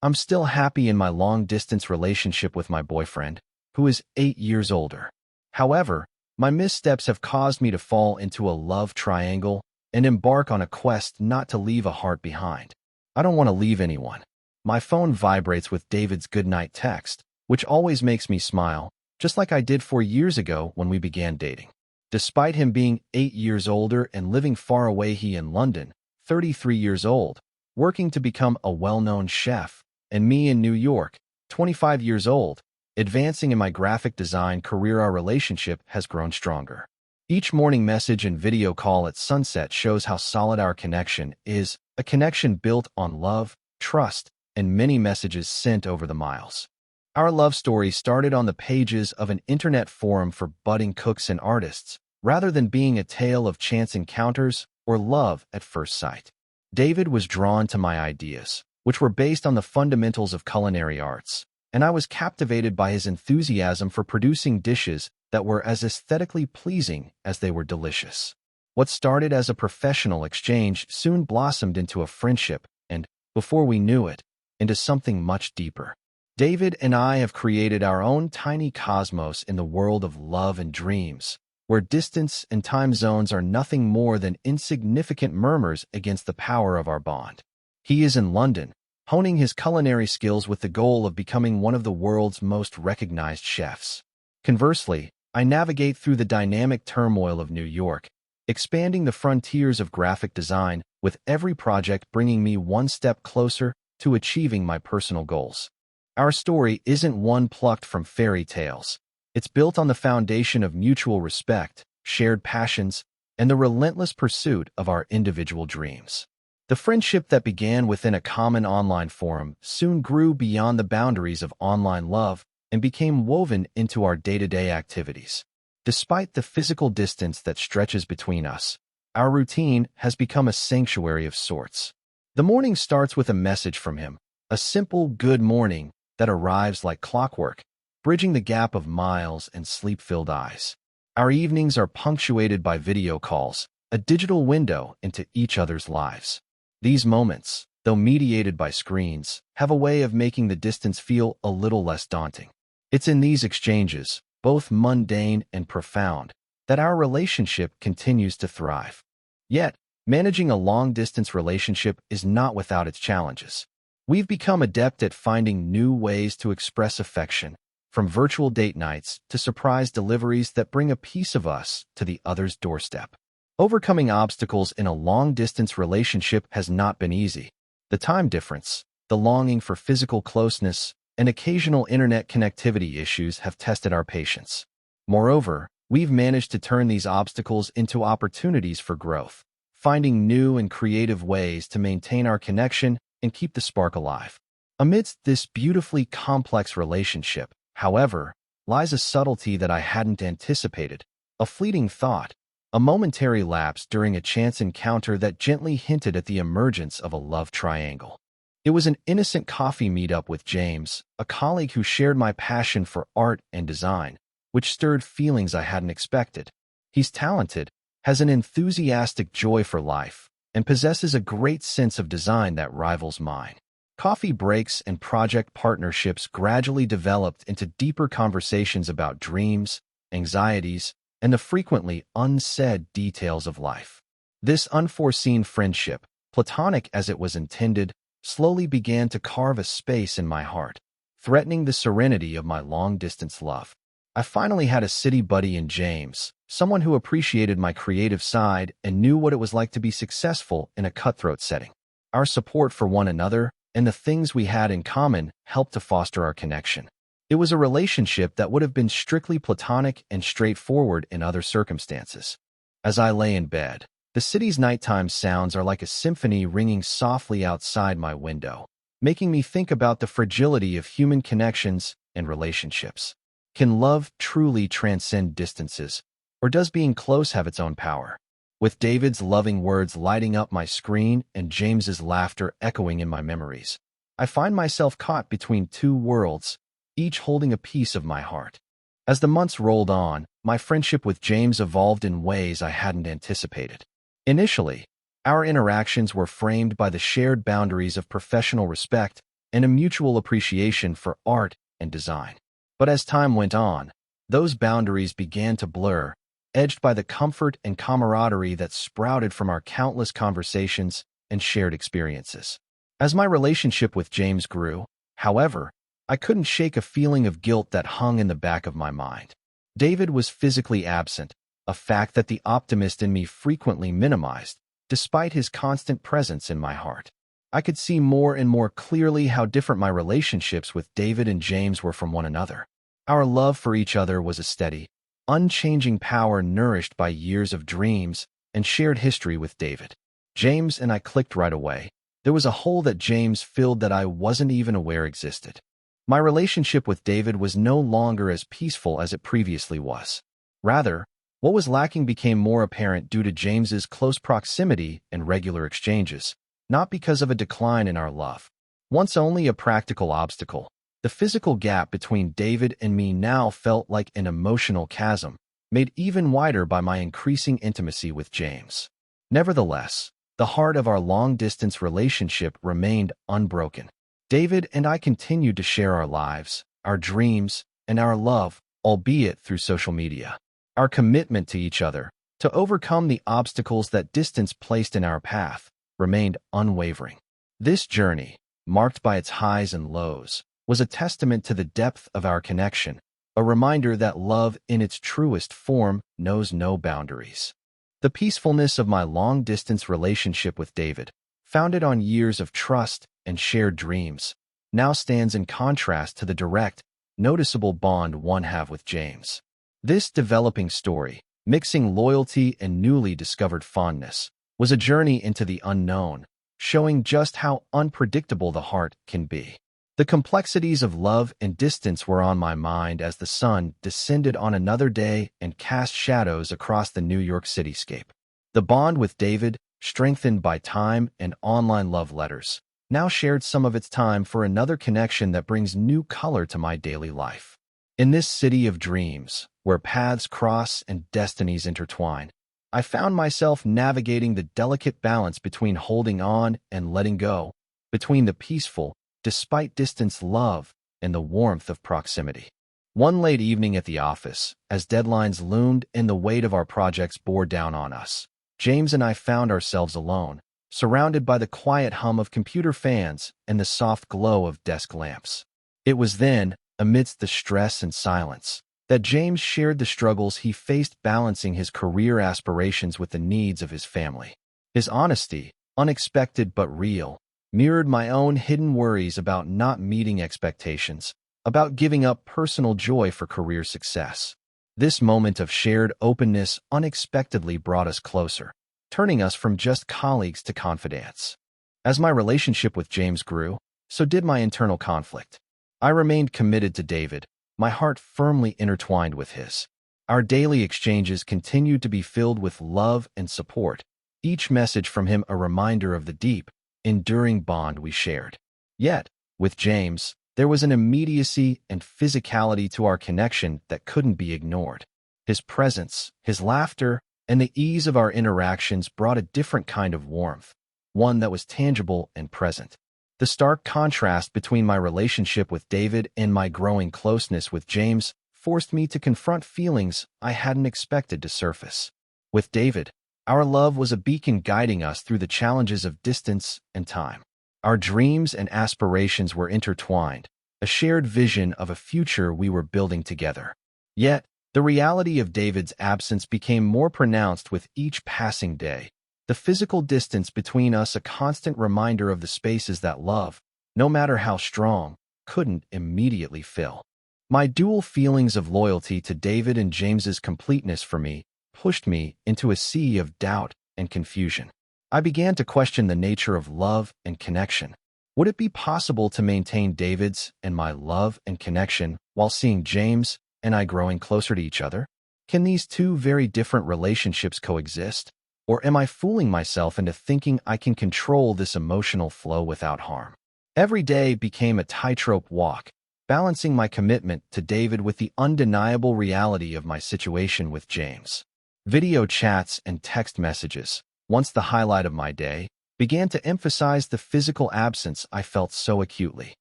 I'm still happy in my long-distance relationship with my boyfriend, who is 8 years older. However, my missteps have caused me to fall into a love triangle and embark on a quest not to leave a heart behind. I don't want to leave anyone. My phone vibrates with David's goodnight text, which always makes me smile, just like I did 4 years ago when we began dating. Despite him being 8 years older and living far away, he in London, 33 years old, working to become a well-known chef, and me in New York, 25 years old, advancing in my graphic design career. Our relationship has grown stronger. Each morning message and video call at sunset shows how solid our connection is, a connection built on love, trust, and many messages sent over the miles. Our love story started on the pages of an internet forum for budding cooks and artists, rather than being a tale of chance encounters or love at first sight. David was drawn to my ideas, which were based on the fundamentals of culinary arts, and I was captivated by his enthusiasm for producing dishes that were as aesthetically pleasing as they were delicious. What started as a professional exchange soon blossomed into a friendship and, before we knew it, into something much deeper. David and I have created our own tiny cosmos in the world of love and dreams, where distance and time zones are nothing more than insignificant murmurs against the power of our bond. He is in London, honing his culinary skills with the goal of becoming one of the world's most recognized chefs. Conversely, I navigate through the dynamic turmoil of New York, expanding the frontiers of graphic design, with every project bringing me one step closer to achieving my personal goals. Our story isn't one plucked from fairy tales. It's built on the foundation of mutual respect, shared passions, and the relentless pursuit of our individual dreams. The friendship that began within a common online forum soon grew beyond the boundaries of online love and became woven into our day-to-day activities. Despite the physical distance that stretches between us, our routine has become a sanctuary of sorts. The morning starts with a message from him, a simple good morning that arrives like clockwork, bridging the gap of miles and sleep-filled eyes. Our evenings are punctuated by video calls, a digital window into each other's lives. These moments, though mediated by screens, have a way of making the distance feel a little less daunting. It's in these exchanges, both mundane and profound, that our relationship continues to thrive. Yet, managing a long-distance relationship is not without its challenges. We've become adept at finding new ways to express affection, from virtual date nights to surprise deliveries that bring a piece of us to the other's doorstep. Overcoming obstacles in a long-distance relationship has not been easy. The time difference, the longing for physical closeness, and occasional internet connectivity issues have tested our patience. Moreover, we've managed to turn these obstacles into opportunities for growth, finding new and creative ways to maintain our connection and keep the spark alive. Amidst this beautifully complex relationship, however, lies a subtlety that I hadn't anticipated, a fleeting thought, a momentary lapse during a chance encounter that gently hinted at the emergence of a love triangle. It was an innocent coffee meetup with James, a colleague who shared my passion for art and design, which stirred feelings I hadn't expected. He's talented, has an enthusiastic joy for life, and possesses a great sense of design that rivals mine. Coffee breaks and project partnerships gradually developed into deeper conversations about dreams, anxieties, and the frequently unsaid details of life. This unforeseen friendship, platonic as it was intended, slowly began to carve a space in my heart, threatening the serenity of my long-distance love. I finally had a city buddy in James, someone who appreciated my creative side and knew what it was like to be successful in a cutthroat setting. Our support for one another and the things we had in common helped to foster our connection. It was a relationship that would have been strictly platonic and straightforward in other circumstances. As I lay in bed, the city's nighttime sounds are like a symphony ringing softly outside my window, making me think about the fragility of human connections and relationships. Can love truly transcend distances, or does being close have its own power? With David's loving words lighting up my screen and James's laughter echoing in my memories, I find myself caught between two worlds, each holding a piece of my heart. As the months rolled on, my friendship with James evolved in ways I hadn't anticipated. Initially, our interactions were framed by the shared boundaries of professional respect and a mutual appreciation for art and design. But as time went on, those boundaries began to blur, edged by the comfort and camaraderie that sprouted from our countless conversations and shared experiences. As my relationship with James grew, however, I couldn't shake a feeling of guilt that hung in the back of my mind. David was physically absent, a fact that the optimist in me frequently minimized, despite his constant presence in my heart. I could see more and more clearly how different my relationships with David and James were from one another. Our love for each other was a steady, unchanging power nourished by years of dreams and shared history with David. James and I clicked right away. There was a hole that James filled that I wasn't even aware existed. My relationship with David was no longer as peaceful as it previously was. Rather, what was lacking became more apparent due to James's close proximity and regular exchanges, not because of a decline in our love. Once only a practical obstacle, the physical gap between David and me now felt like an emotional chasm, made even wider by my increasing intimacy with James. Nevertheless, the heart of our long-distance relationship remained unbroken. David and I continued to share our lives, our dreams, and our love, albeit through social media. Our commitment to each other, to overcome the obstacles that distance placed in our path, remained unwavering. This journey, marked by its highs and lows, was a testament to the depth of our connection, a reminder that love in its truest form knows no boundaries. The peacefulness of my long-distance relationship with David, founded on years of trust and shared dreams, now stands in contrast to the direct, noticeable bond one had with James. This developing story, mixing loyalty and newly discovered fondness, was a journey into the unknown, showing just how unpredictable the heart can be. The complexities of love and distance were on my mind as the sun descended on another day and cast shadows across the New York cityscape. The bond with David, strengthened by time and online love letters, now shared some of its time for another connection that brings new color to my daily life. In this city of dreams, where paths cross and destinies intertwine, I found myself navigating the delicate balance between holding on and letting go, between the peaceful, despite distance love and the warmth of proximity. One late evening at the office, as deadlines loomed and the weight of our projects bore down on us, James and I found ourselves alone, surrounded by the quiet hum of computer fans and the soft glow of desk lamps. It was then, amidst the stress and silence, that James shared the struggles he faced balancing his career aspirations with the needs of his family. His honesty, unexpected but real, mirrored my own hidden worries about not meeting expectations, about giving up personal joy for career success. This moment of shared openness unexpectedly brought us closer, turning us from just colleagues to confidants. As my relationship with James grew, so did my internal conflict. I remained committed to David, my heart firmly intertwined with his. Our daily exchanges continued to be filled with love and support, each message from him a reminder of the deep, enduring bond we shared. Yet, with James, there was an immediacy and physicality to our connection that couldn't be ignored. His presence, his laughter, and the ease of our interactions brought a different kind of warmth, one that was tangible and present. The stark contrast between my relationship with David and my growing closeness with James forced me to confront feelings I hadn't expected to surface. With David, our love was a beacon guiding us through the challenges of distance and time. Our dreams and aspirations were intertwined, a shared vision of a future we were building together. Yet, the reality of David's absence became more pronounced with each passing day, the physical distance between us a constant reminder of the spaces that love, no matter how strong, couldn't immediately fill. My dual feelings of loyalty to David and James's completeness for me pushed me into a sea of doubt and confusion. I began to question the nature of love and connection. Would it be possible to maintain David's and my love and connection while seeing James and I growing closer to each other? Can these two very different relationships coexist? Or am I fooling myself into thinking I can control this emotional flow without harm? Every day became a tightrope walk, balancing my commitment to David with the undeniable reality of my situation with James. Video chats and text messages, once the highlight of my day, began to emphasize the physical absence I felt so acutely.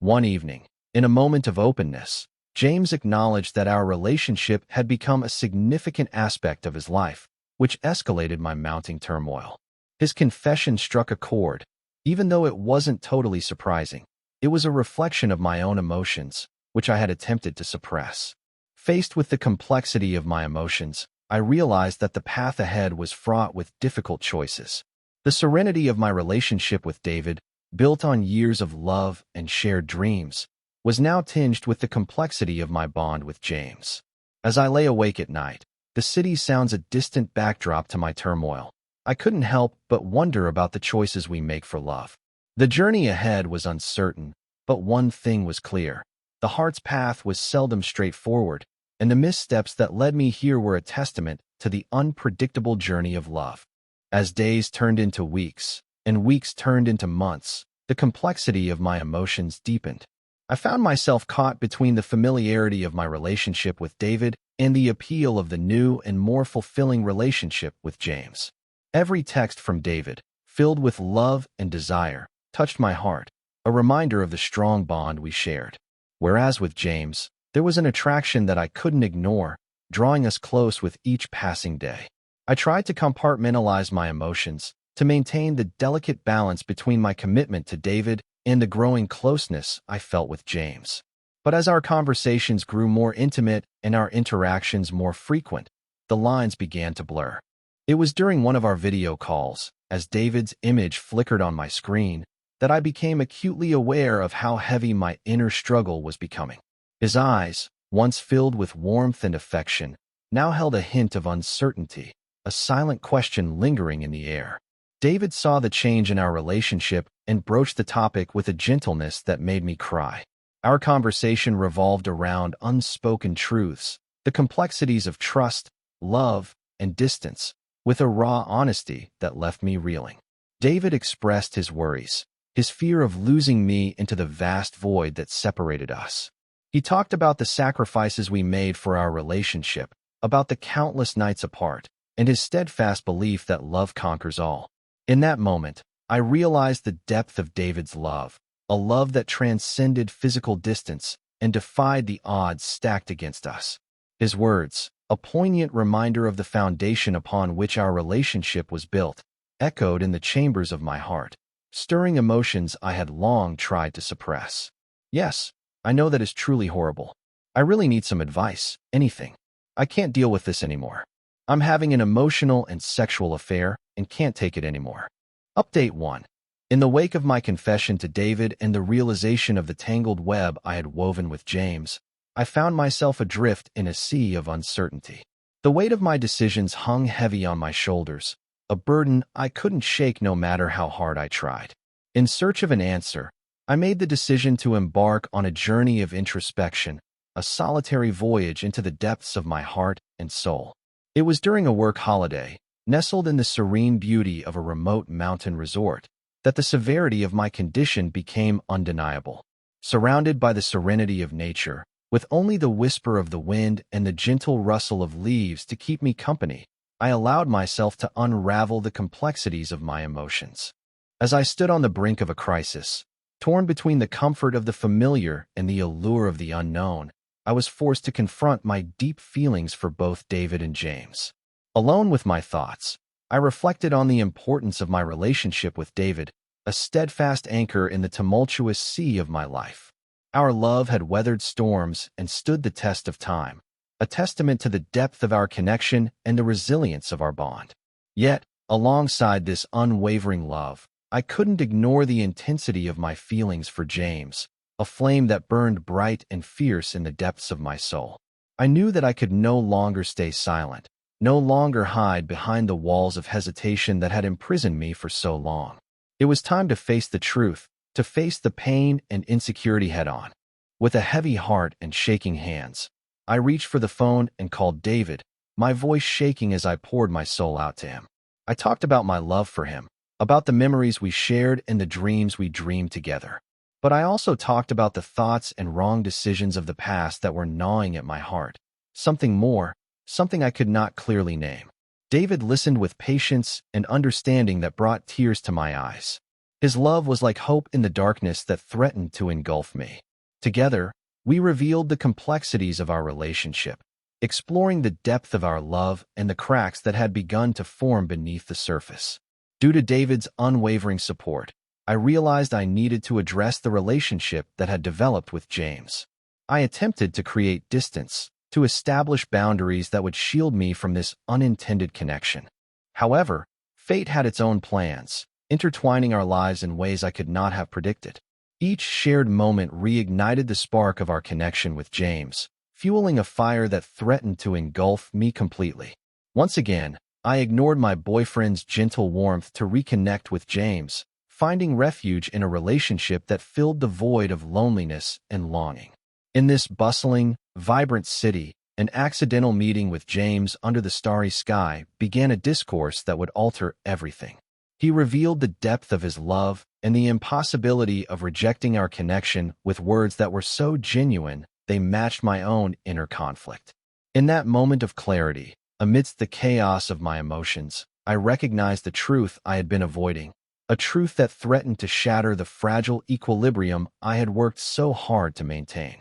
One evening, in a moment of openness, James acknowledged that our relationship had become a significant aspect of his life, which escalated my mounting turmoil. His confession struck a chord, even though it wasn't totally surprising. It was a reflection of my own emotions, which I had attempted to suppress. Faced with the complexity of my emotions, I realized that the path ahead was fraught with difficult choices. The serenity of my relationship with David, built on years of love and shared dreams, was now tinged with the complexity of my bond with James. As I lay awake at night, the city sounds a distant backdrop to my turmoil. I couldn't help but wonder about the choices we make for love. The journey ahead was uncertain, but one thing was clear. The heart's path was seldom straightforward, and the missteps that led me here were a testament to the unpredictable journey of love. As days turned into weeks, and weeks turned into months, the complexity of my emotions deepened. I found myself caught between the familiarity of my relationship with David and the appeal of the new and more fulfilling relationship with James. Every text from David, filled with love and desire, touched my heart, a reminder of the strong bond we shared. Whereas with James, there was an attraction that I couldn't ignore, drawing us close with each passing day. I tried to compartmentalize my emotions, to maintain the delicate balance between my commitment to David and the growing closeness I felt with James. But as our conversations grew more intimate and our interactions more frequent, the lines began to blur. It was during one of our video calls, as David's image flickered on my screen, that I became acutely aware of how heavy my inner struggle was becoming. His eyes, once filled with warmth and affection, now held a hint of uncertainty, a silent question lingering in the air. David saw the change in our relationship and broached the topic with a gentleness that made me cry. Our conversation revolved around unspoken truths, the complexities of trust, love, and distance, with a raw honesty that left me reeling. David expressed his worries, his fear of losing me into the vast void that separated us. He talked about the sacrifices we made for our relationship, about the countless nights apart, and his steadfast belief that love conquers all. In that moment, I realized the depth of David's love, a love that transcended physical distance and defied the odds stacked against us. His words, a poignant reminder of the foundation upon which our relationship was built, echoed in the chambers of my heart, stirring emotions I had long tried to suppress. Yes, I know that is truly horrible. I really need some advice, anything. I can't deal with this anymore. I'm having an emotional and sexual affair and can't take it anymore. Update 1. In the wake of my confession to David and the realization of the tangled web I had woven with James, I found myself adrift in a sea of uncertainty. The weight of my decisions hung heavy on my shoulders, a burden I couldn't shake no matter how hard I tried. In search of an answer, I made the decision to embark on a journey of introspection, a solitary voyage into the depths of my heart and soul. It was during a work holiday, nestled in the serene beauty of a remote mountain resort, that the severity of my condition became undeniable. Surrounded by the serenity of nature, with only the whisper of the wind and the gentle rustle of leaves to keep me company, I allowed myself to unravel the complexities of my emotions. As I stood on the brink of a crisis, torn between the comfort of the familiar and the allure of the unknown, I was forced to confront my deep feelings for both David and James. Alone with my thoughts, I reflected on the importance of my relationship with David, a steadfast anchor in the tumultuous sea of my life. Our love had weathered storms and stood the test of time, a testament to the depth of our connection and the resilience of our bond. Yet, alongside this unwavering love, I couldn't ignore the intensity of my feelings for James, a flame that burned bright and fierce in the depths of my soul. I knew that I could no longer stay silent, no longer hide behind the walls of hesitation that had imprisoned me for so long. It was time to face the truth, to face the pain and insecurity head-on. With a heavy heart and shaking hands, I reached for the phone and called David, my voice shaking as I poured my soul out to him. I talked about my love for him, about the memories we shared and the dreams we dreamed together. But I also talked about the thoughts and wrong decisions of the past that were gnawing at my heart. Something more, something I could not clearly name. David listened with patience and understanding that brought tears to my eyes. His love was like hope in the darkness that threatened to engulf me. Together, we revealed the complexities of our relationship, exploring the depth of our love and the cracks that had begun to form beneath the surface. Due to David's unwavering support, I realized I needed to address the relationship that had developed with James. I attempted to create distance, to establish boundaries that would shield me from this unintended connection. However, fate had its own plans, intertwining our lives in ways I could not have predicted. Each shared moment reignited the spark of our connection with James, fueling a fire that threatened to engulf me completely. Once again, I ignored my boyfriend's gentle warmth to reconnect with James, finding refuge in a relationship that filled the void of loneliness and longing. In this bustling, vibrant city, an accidental meeting with James under the starry sky began a discourse that would alter everything. He revealed the depth of his love and the impossibility of rejecting our connection with words that were so genuine they matched my own inner conflict. In that moment of clarity, amidst the chaos of my emotions, I recognized the truth I had been avoiding, a truth that threatened to shatter the fragile equilibrium I had worked so hard to maintain.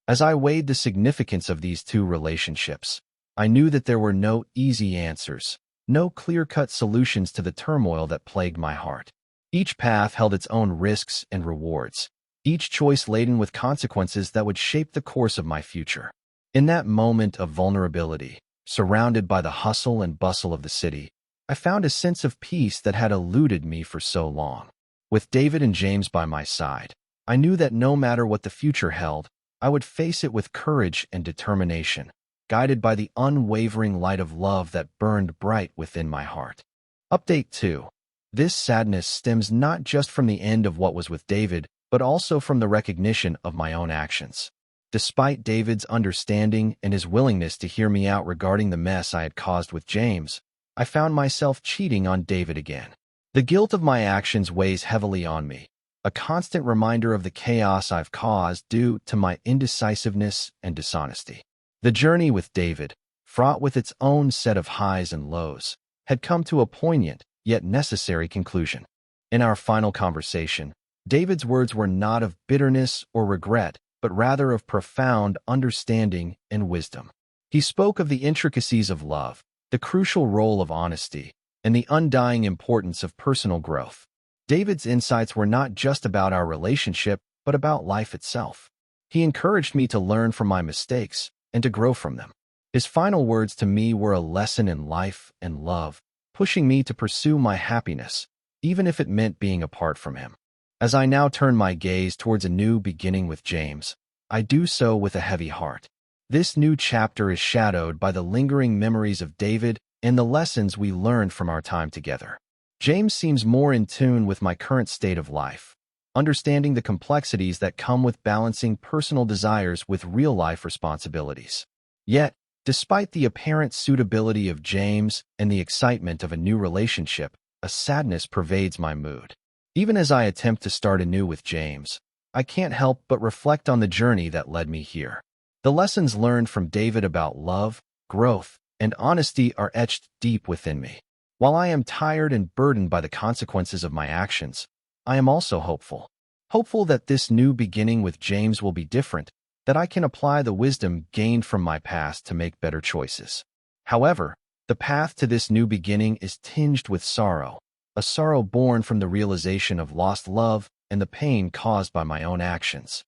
As I weighed the significance of these two relationships, I knew that there were no easy answers, no clear-cut solutions to the turmoil that plagued my heart. Each path held its own risks and rewards, each choice laden with consequences that would shape the course of my future. In that moment of vulnerability, surrounded by the hustle and bustle of the city, I found a sense of peace that had eluded me for so long. With David and James by my side, I knew that no matter what the future held, I would face it with courage and determination, guided by the unwavering light of love that burned bright within my heart. Update 2. This sadness stems not just from the end of what was with David, but also from the recognition of my own actions. Despite David's understanding and his willingness to hear me out regarding the mess I had caused with James, I found myself cheating on David again. The guilt of my actions weighs heavily on me, a constant reminder of the chaos I've caused due to my indecisiveness and dishonesty. The journey with David, fraught with its own set of highs and lows, had come to a poignant yet necessary conclusion. In our final conversation, David's words were not of bitterness or regret, but rather of profound understanding and wisdom. He spoke of the intricacies of love, the crucial role of honesty, and the undying importance of personal growth. David's insights were not just about our relationship, but about life itself. He encouraged me to learn from my mistakes and to grow from them. His final words to me were a lesson in life and love, pushing me to pursue my happiness, even if it meant being apart from him. As I now turn my gaze towards a new beginning with James, I do so with a heavy heart. This new chapter is shadowed by the lingering memories of David and the lessons we learned from our time together. James seems more in tune with my current state of life, understanding the complexities that come with balancing personal desires with real-life responsibilities. Yet, despite the apparent suitability of James and the excitement of a new relationship, a sadness pervades my mood. Even as I attempt to start anew with James, I can't help but reflect on the journey that led me here. The lessons learned from David about love, growth, and honesty are etched deep within me. While I am tired and burdened by the consequences of my actions, I am also hopeful. Hopeful that this new beginning with James will be different, that I can apply the wisdom gained from my past to make better choices. However, the path to this new beginning is tinged with sorrow, a sorrow born from the realization of lost love and the pain caused by my own actions.